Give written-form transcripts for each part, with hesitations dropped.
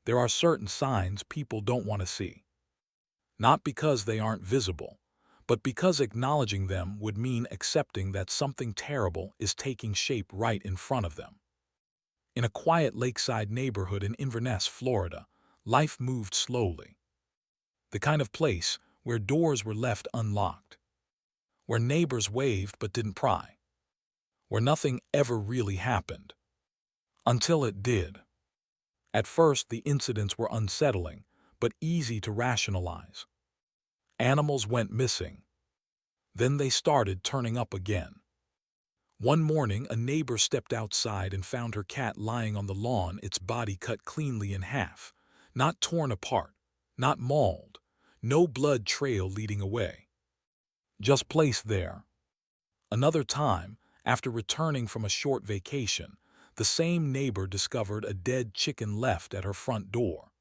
There are certain signs people don't want to see. Not because they aren't visible, but because acknowledging them would mean accepting that something terrible is taking shape right in front of them. In a quiet lakeside neighborhood in Inverness, Florida, life moved slowly. The kind of place where doors were left unlocked, where neighbors waved but didn't pry, where nothing ever really happened. Until it did. At first, the incidents were unsettling, but easy to rationalize. Animals went missing. Then they started turning up again. One morning, a neighbor stepped outside and found her cat lying on the lawn, its body cut cleanly in half, not torn apart, not mauled, no blood trail leading away. Just placed there. Another time, after returning from a short vacation, the same neighbor discovered a dead chicken left at her front door.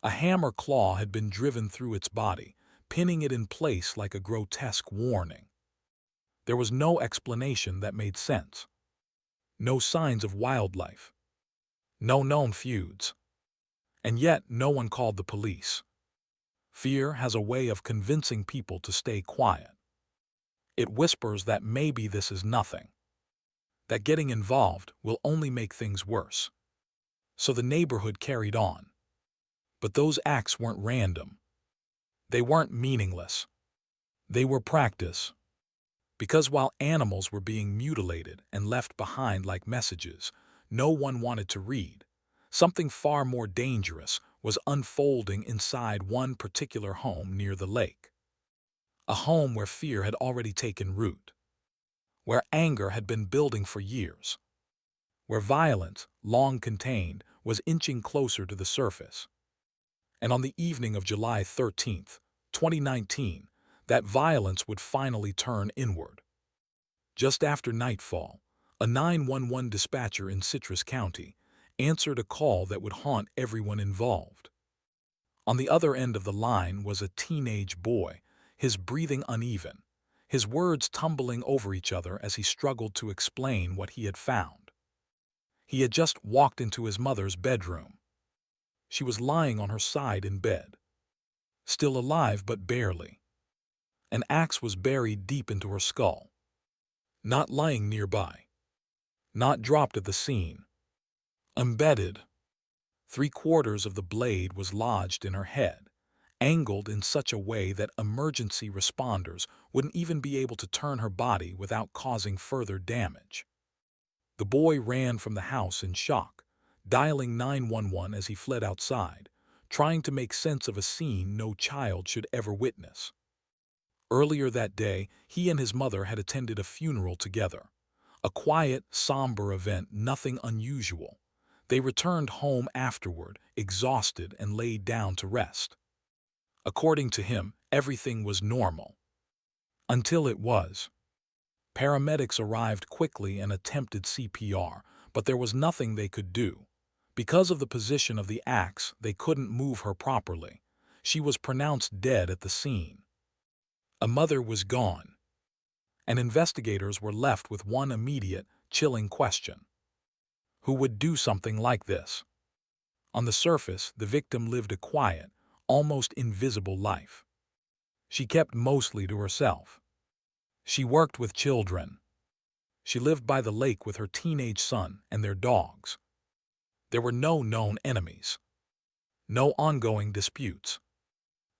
A hammer claw had been driven through its body, pinning it in place like a grotesque warning. There was no explanation that made sense. No signs of wildlife. No known feuds. And yet no one called the police. Fear has a way of convincing people to stay quiet. It whispers that maybe this is nothing, that getting involved will only make things worse. So the neighborhood carried on. But those acts weren't random. They weren't meaningless. They were practice. Because while animals were being mutilated and left behind like messages no one wanted to read, something far more dangerous was unfolding inside one particular home near the lake. A home where fear had already taken root, where anger had been building for years, where violence, long contained, was inching closer to the surface. And on the evening of July 13th, 2019, that violence would finally turn inward. Just after nightfall, a 911 dispatcher in Citrus County answered a call that would haunt everyone involved. On the other end of the line was a teenage boy, his breathing uneven, his words tumbling over each other as he struggled to explain what he had found. He had just walked into his mother's bedroom. She was lying on her side in bed, still alive but barely. An axe was buried deep into her skull. Not lying nearby. Not dropped at the scene. Embedded. 3/4 of the blade was lodged in her head, angled in such a way that emergency responders wouldn't even be able to turn her body without causing further damage. The boy ran from the house in shock, dialing 911 as he fled outside, trying to make sense of a scene no child should ever witness. Earlier that day, he and his mother had attended a funeral together. A quiet, somber event, nothing unusual. They returned home afterward, exhausted, and laid down to rest. According to him, everything was normal. Until it was. Paramedics arrived quickly and attempted CPR, but there was nothing they could do. Because of the position of the axe, they couldn't move her properly. She was pronounced dead at the scene. A mother was gone. And investigators were left with one immediate, chilling question. Who would do something like this? On the surface, the victim lived a quiet, almost invisible life. She kept mostly to herself. She worked with children. She lived by the lake with her teenage son and their dogs. There were no known enemies. No ongoing disputes.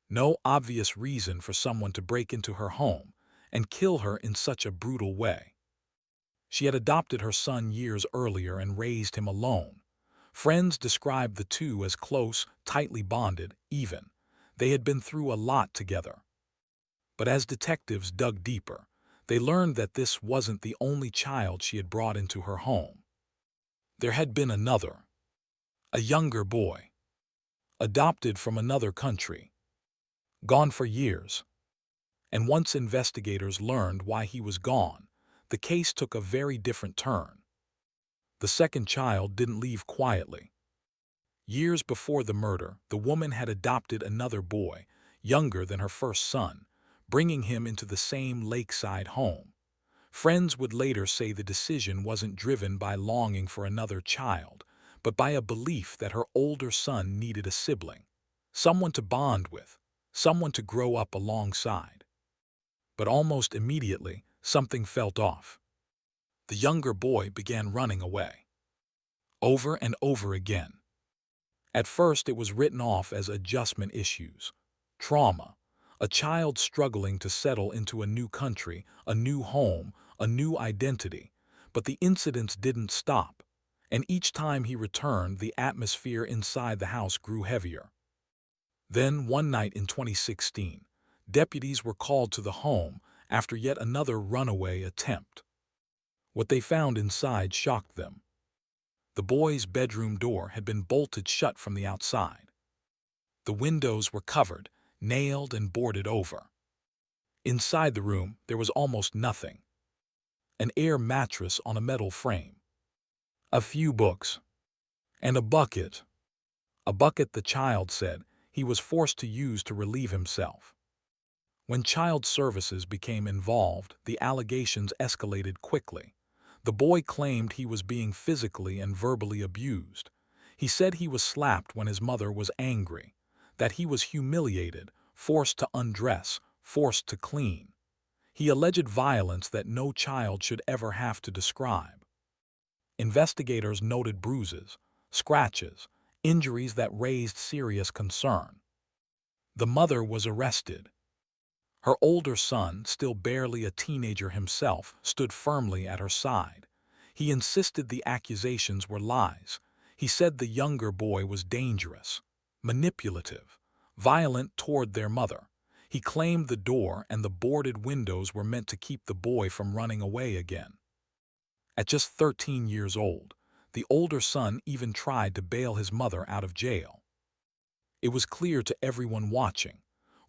No obvious reason for someone to break into her home and kill her in such a brutal way. She had adopted her son years earlier and raised him alone. Friends described the two as close, tightly bonded, even. They had been through a lot together. But as detectives dug deeper, they learned that this wasn't the only child she had brought into her home. There had been another. A younger boy. Adopted from another country. Gone for years. And once investigators learned why he was gone, the case took a very different turn. The second child didn't leave quietly. Years before the murder, the woman had adopted another boy, younger than her first son, bringing him into the same lakeside home. Friends would later say the decision wasn't driven by longing for another child, but by a belief that her older son needed a sibling, someone to bond with, someone to grow up alongside. But almost immediately, something felt off. The younger boy began running away, over and over again. At first, it was written off as adjustment issues, trauma, a child struggling to settle into a new country, a new home, a new identity. But the incidents didn't stop, and each time he returned, the atmosphere inside the house grew heavier. Then, one night in 2016, deputies were called to the home after yet another runaway attempt. What they found inside shocked them. The boy's bedroom door had been bolted shut from the outside. The windows were covered, nailed and boarded over. Inside the room, there was almost nothing. An air mattress on a metal frame. A few books. And a bucket. A bucket, the child said, he was forced to use to relieve himself. When child services became involved, the allegations escalated quickly. The boy claimed he was being physically and verbally abused. He said he was slapped when his mother was angry, that he was humiliated, forced to undress, forced to clean. He alleged violence that no child should ever have to describe. Investigators noted bruises, scratches, injuries that raised serious concern. The mother was arrested. Her older son, still barely a teenager himself, stood firmly at her side. He insisted the accusations were lies. He said the younger boy was dangerous, manipulative, violent toward their mother. He claimed the door and the boarded windows were meant to keep the boy from running away again. At just 13 years old, the older son even tried to bail his mother out of jail. It was clear to everyone watching.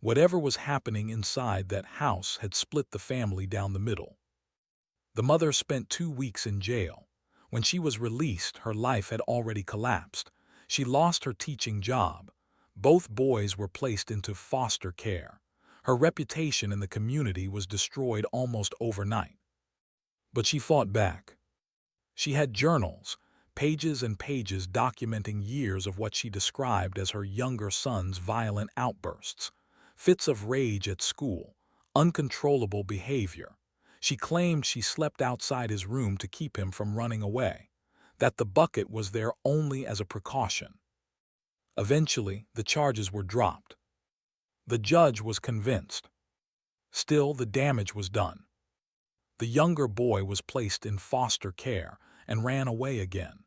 Whatever was happening inside that house had split the family down the middle. The mother spent 2 weeks in jail. When she was released, her life had already collapsed. She lost her teaching job. Both boys were placed into foster care. Her reputation in the community was destroyed almost overnight. But she fought back. She had journals, pages and pages documenting years of what she described as her younger son's violent outbursts. Fits of rage at school, uncontrollable behavior. She claimed she slept outside his room to keep him from running away, that the bucket was there only as a precaution. Eventually, the charges were dropped. The judge was convinced. Still, the damage was done. The younger boy was placed in foster care and ran away again.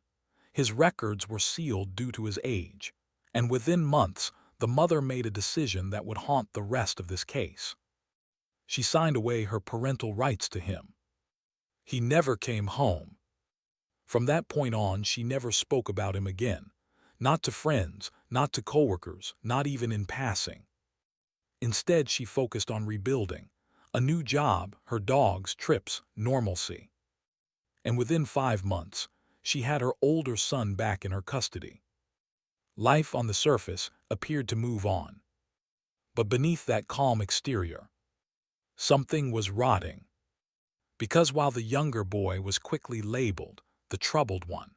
His records were sealed due to his age, and within months, the mother made a decision that would haunt the rest of this case. She signed away her parental rights to him. He never came home. From that point on, she never spoke about him again. Not to friends, not to coworkers, not even in passing. Instead, she focused on rebuilding. A new job, her dogs, trips, normalcy. And within 5 months, she had her older son back in her custody. Life on the surface appeared to move on. But beneath that calm exterior, something was rotting. Because while the younger boy was quickly labeled the troubled one,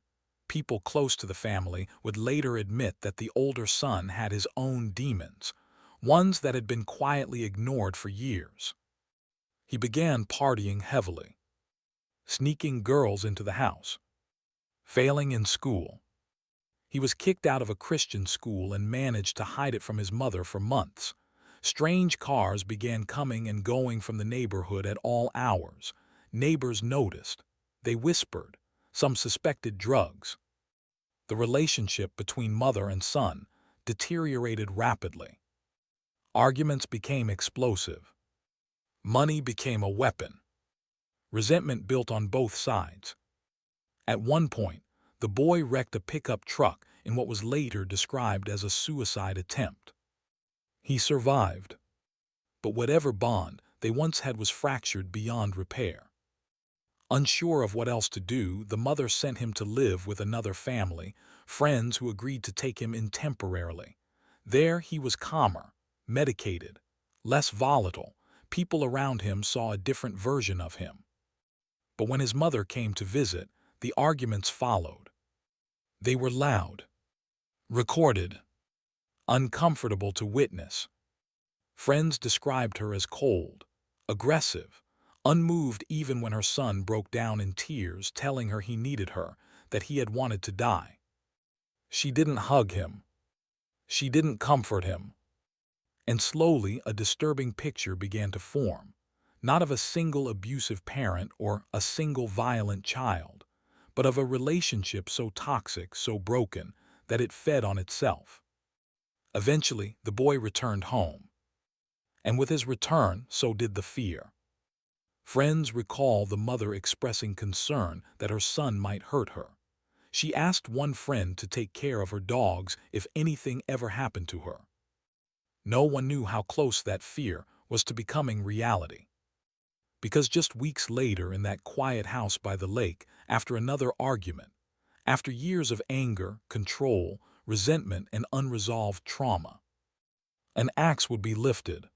people close to the family would later admit that the older son had his own demons, ones that had been quietly ignored for years. He began partying heavily, sneaking girls into the house, failing in school. He was kicked out of a Christian school and managed to hide it from his mother for months. Strange cars began coming and going from the neighborhood at all hours. Neighbors noticed. They whispered. Some suspected drugs. The relationship between mother and son deteriorated rapidly. Arguments became explosive. Money became a weapon. Resentment built on both sides. At one point, the boy wrecked a pickup truck in what was later described as a suicide attempt. He survived, but whatever bond they once had was fractured beyond repair. Unsure of what else to do, the mother sent him to live with another family, friends who agreed to take him in temporarily. There he was calmer, medicated, less volatile. People around him saw a different version of him. But when his mother came to visit, the arguments followed. They were loud, recorded, uncomfortable to witness. Friends described her as cold, aggressive, unmoved even when her son broke down in tears telling her he needed her, that he had wanted to die. She didn't hug him. She didn't comfort him. And slowly a disturbing picture began to form, not of a single abusive parent or a single violent child, but of a relationship so toxic, so broken, that it fed on itself. Eventually, the boy returned home. And with his return, so did the fear. Friends recall the mother expressing concern that her son might hurt her. She asked one friend to take care of her dogs if anything ever happened to her. No one knew how close that fear was to becoming reality. Because just weeks later in that quiet house by the lake, after another argument, after years of anger, control, resentment, and unresolved trauma, an axe would be lifted,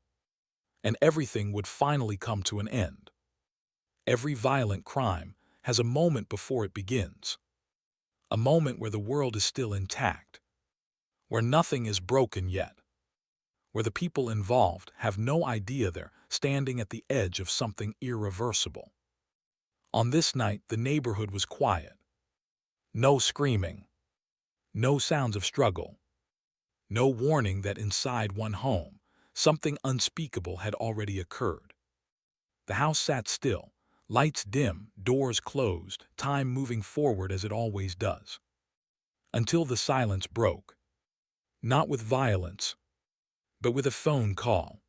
and everything would finally come to an end. Every violent crime has a moment before it begins, a moment where the world is still intact, where nothing is broken yet, where the people involved have no idea they're standing at the edge of something irreversible. On this night, the neighborhood was quiet. No screaming, no sounds of struggle, no warning that inside one home, something unspeakable had already occurred. The house sat still, lights dim, doors closed, time moving forward as it always does. Until the silence broke. Not with violence, but with a phone call.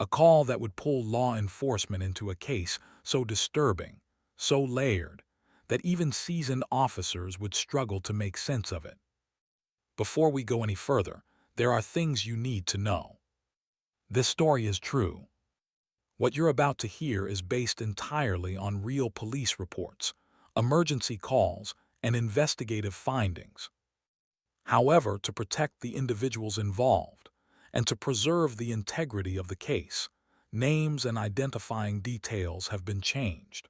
A call that would pull law enforcement into a case so disturbing, so layered, that even seasoned officers would struggle to make sense of it. Before we go any further, there are things you need to know. This story is true. What you're about to hear is based entirely on real police reports, emergency calls, and investigative findings. However, to protect the individuals involved, and to preserve the integrity of the case, names and identifying details have been changed.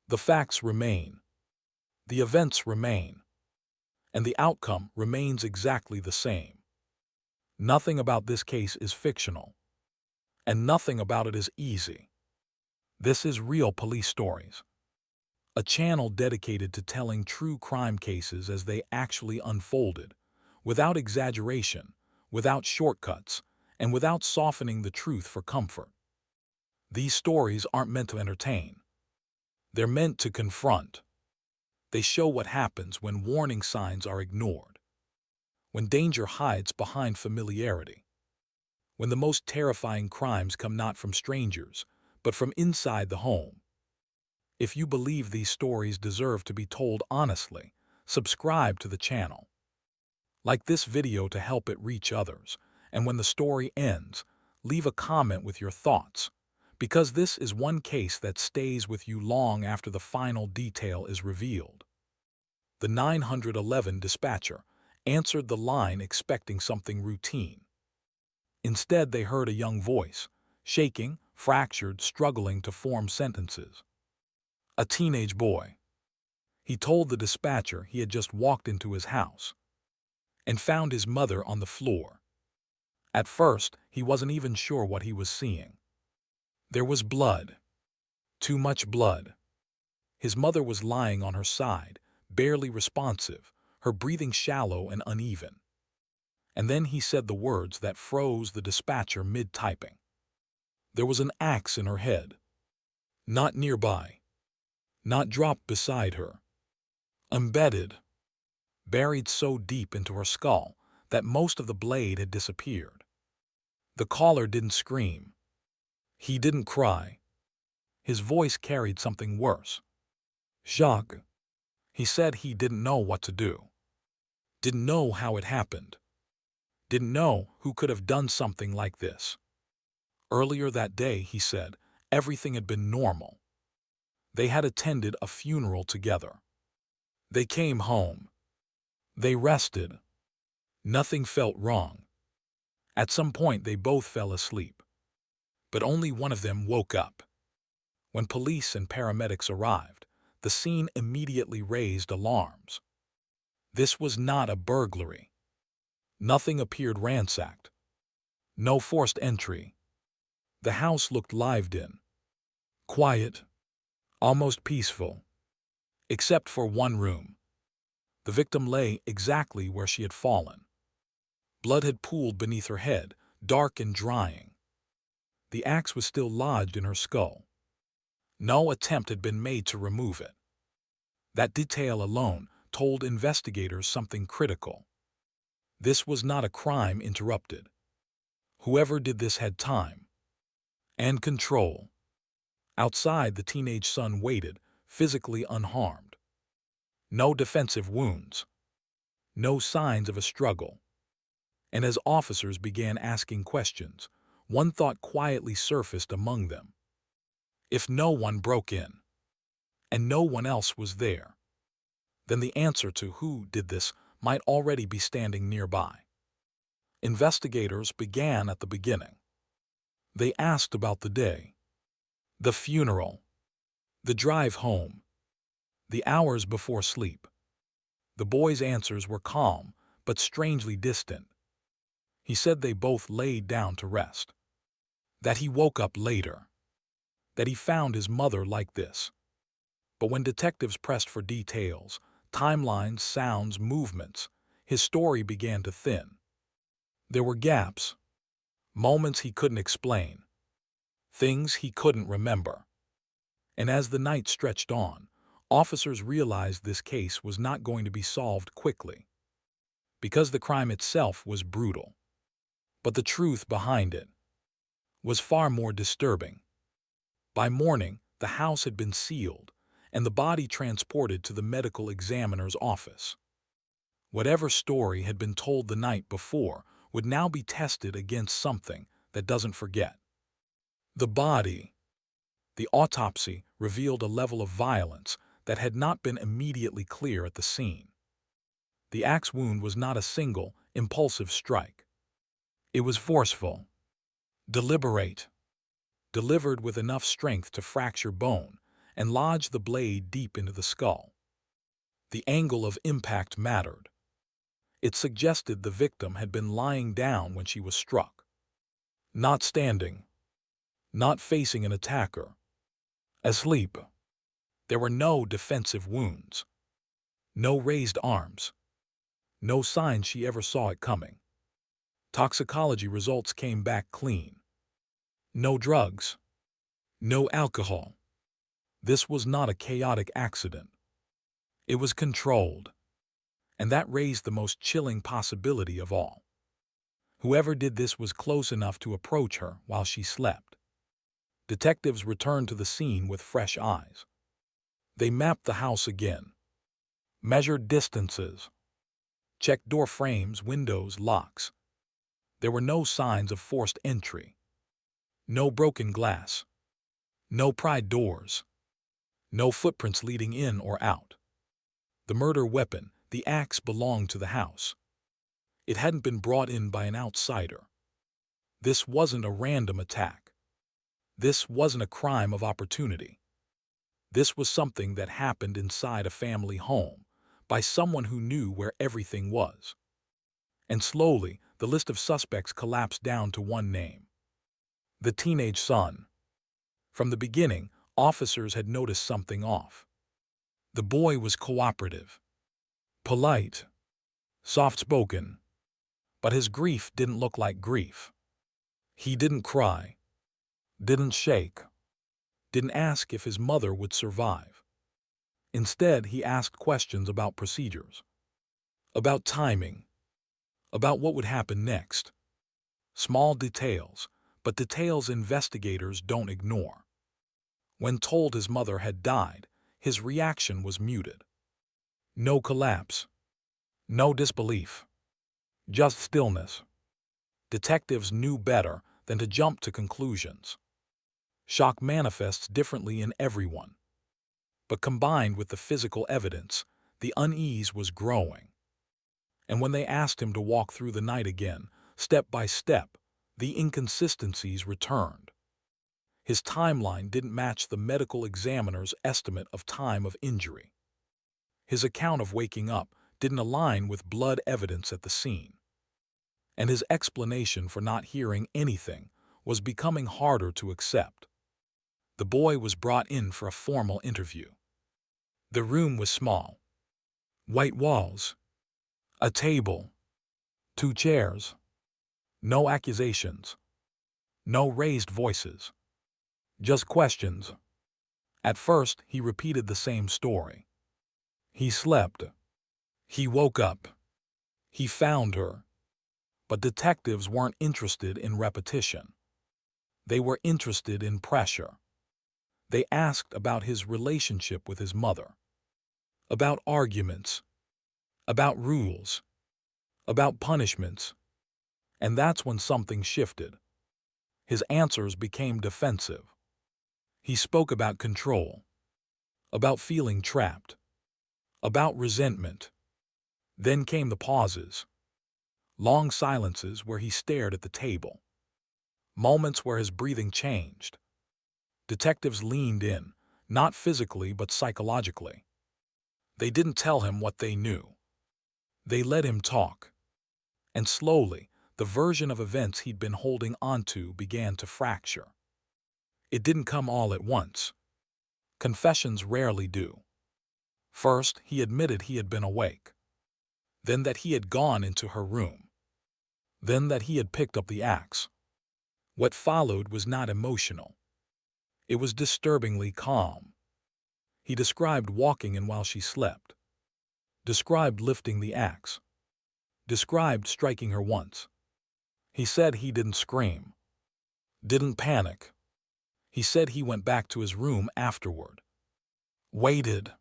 The facts remain, the events remain, and the outcome remains exactly the same. Nothing about this case is fictional, and nothing about it is easy. This is Real Police Stories, a channel dedicated to telling true crime cases as they actually unfolded, without exaggeration, without shortcuts, and without softening the truth for comfort. These stories aren't meant to entertain. They're meant to confront. They show what happens when warning signs are ignored, when danger hides behind familiarity, when the most terrifying crimes come not from strangers, but from inside the home. If you believe these stories deserve to be told honestly, subscribe to the channel. Like this video to help it reach others, and when the story ends, leave a comment with your thoughts, because this is one case that stays with you long after the final detail is revealed. The 911 dispatcher answered the line expecting something routine. Instead, they heard a young voice, shaking, fractured, struggling to form sentences. A teenage boy. He told the dispatcher he had just walked into his house and found his mother on the floor. At first, he wasn't even sure what he was seeing. There was blood. Too much blood. His mother was lying on her side, barely responsive, her breathing shallow and uneven. And then he said the words that froze the dispatcher mid-typing. There was an axe in her head. Not nearby. Not dropped beside her. Embedded. Buried so deep into her skull that most of the blade had disappeared. The caller didn't scream. He didn't cry. His voice carried something worse. Shock. He said he didn't know what to do. Didn't know how it happened. Didn't know who could have done something like this. Earlier that day, he said, everything had been normal. They had attended a funeral together. They came home. They rested. Nothing felt wrong. At some point, they both fell asleep. But only one of them woke up. When police and paramedics arrived, the scene immediately raised alarms. This was not a burglary. Nothing appeared ransacked. No forced entry. The house looked lived in. Quiet. Almost peaceful. Except for one room. The victim lay exactly where she had fallen. Blood had pooled beneath her head, dark and drying. The axe was still lodged in her skull. No attempt had been made to remove it. That detail alone told investigators something critical. This was not a crime interrupted. Whoever did this had time and control. Outside, the teenage son waited, physically unharmed. No defensive wounds. No signs of a struggle. And as officers began asking questions, one thought quietly surfaced among them. If no one broke in, and no one else was there, then the answer to who did this might already be standing nearby. Investigators began at the beginning. They asked about the day, the funeral, the drive home, the hours before sleep. The boy's answers were calm, but strangely distant. He said they both laid down to rest, that he woke up later, that he found his mother like this. But when detectives pressed for details, timelines, sounds, movements, his story began to thin. There were gaps, moments he couldn't explain, things he couldn't remember. And as the night stretched on, officers realized this case was not going to be solved quickly, because the crime itself was brutal. But the truth behind it was far more disturbing. By morning, the house had been sealed, and the body transported to the medical examiner's office. Whatever story had been told the night before would now be tested against something that doesn't forget. The body. The autopsy revealed a level of violence that had not been immediately clear at the scene. The axe wound was not a single, impulsive strike. It was forceful, deliberate, delivered with enough strength to fracture bone and lodge the blade deep into the skull. The angle of impact mattered. It suggested the victim had been lying down when she was struck, not standing, not facing an attacker, asleep. There were no defensive wounds, no raised arms, no signs she ever saw it coming. Toxicology results came back clean. No drugs, no alcohol. This was not a chaotic accident. It was controlled. And that raised the most chilling possibility of all. Whoever did this was close enough to approach her while she slept. Detectives returned to the scene with fresh eyes. They mapped the house again, measured distances, checked door frames, windows, locks. There were no signs of forced entry. No broken glass. No pried doors. No footprints leading in or out. The murder weapon, the axe, belonged to the house. It hadn't been brought in by an outsider. This wasn't a random attack. This wasn't a crime of opportunity. This was something that happened inside a family home, by someone who knew where everything was. And slowly, the list of suspects collapsed down to one name: the teenage son. From the beginning, officers had noticed something off. The boy was cooperative, polite, soft-spoken, but his grief didn't look like grief. He didn't cry, didn't shake, didn't ask if his mother would survive. Instead, he asked questions about procedures, about timing, about what would happen next. Small details, but details investigators don't ignore. When told his mother had died, his reaction was muted. No collapse, no disbelief, just stillness. Detectives knew better than to jump to conclusions. Shock manifests differently in everyone. But combined with the physical evidence, the unease was growing. And when they asked him to walk through the night again, step by step, the inconsistencies returned. His timeline didn't match the medical examiner's estimate of time of injury. His account of waking up didn't align with blood evidence at the scene. And his explanation for not hearing anything was becoming harder to accept. The boy was brought in for a formal interview. The room was small. White walls, a table, 2 chairs, no accusations, no raised voices, just questions. At first, he repeated the same story. He slept. He woke up. He found her. But detectives weren't interested in repetition. They were interested in pressure. They asked about his relationship with his mother, about arguments, about rules, about punishments. And that's when something shifted. His answers became defensive. He spoke about control, about feeling trapped, about resentment. Then came the pauses, long silences where he stared at the table, moments where his breathing changed. Detectives leaned in, not physically but psychologically. They didn't tell him what they knew. They let him talk. And slowly, the version of events he'd been holding onto began to fracture. It didn't come all at once. Confessions rarely do. First, he admitted he had been awake. Then that he had gone into her room. Then that he had picked up the axe. What followed was not emotional. It was disturbingly calm. He described walking in while she slept. Described lifting the axe. Described striking her once. He said he didn't scream. Didn't panic. He said he went back to his room afterward. Waited.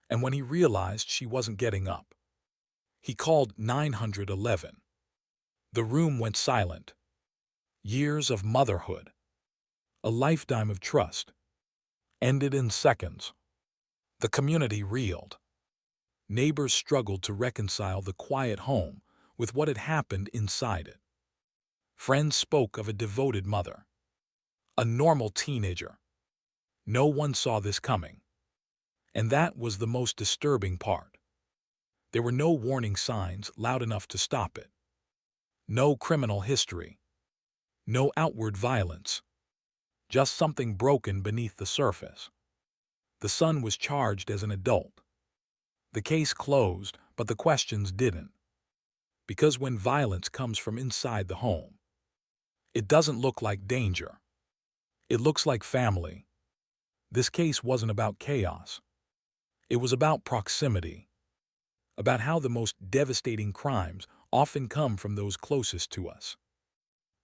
And when he realized she wasn't getting up, he called 911. The room went silent. Years of motherhood, a lifetime of trust, ended in seconds. The community reeled. Neighbors struggled to reconcile the quiet home with what had happened inside it. Friends spoke of a devoted mother, a normal teenager. No one saw this coming. And that was the most disturbing part. There were no warning signs loud enough to stop it. No criminal history. No outward violence. Just something broken beneath the surface. The son was charged as an adult. The case closed, but the questions didn't. Because when violence comes from inside the home, it doesn't look like danger. It looks like family. This case wasn't about chaos. It was about proximity. About how the most devastating crimes often come from those closest to us.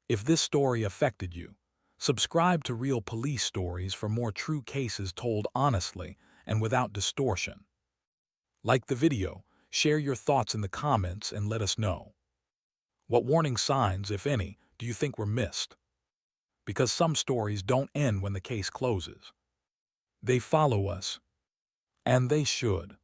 If this story affected you, subscribe to Real Police Stories for more true cases told honestly and without distortion. Like the video, share your thoughts in the comments and let us know. What warning signs, if any, do you think were missed? Because some stories don't end when the case closes. They follow us. And they should.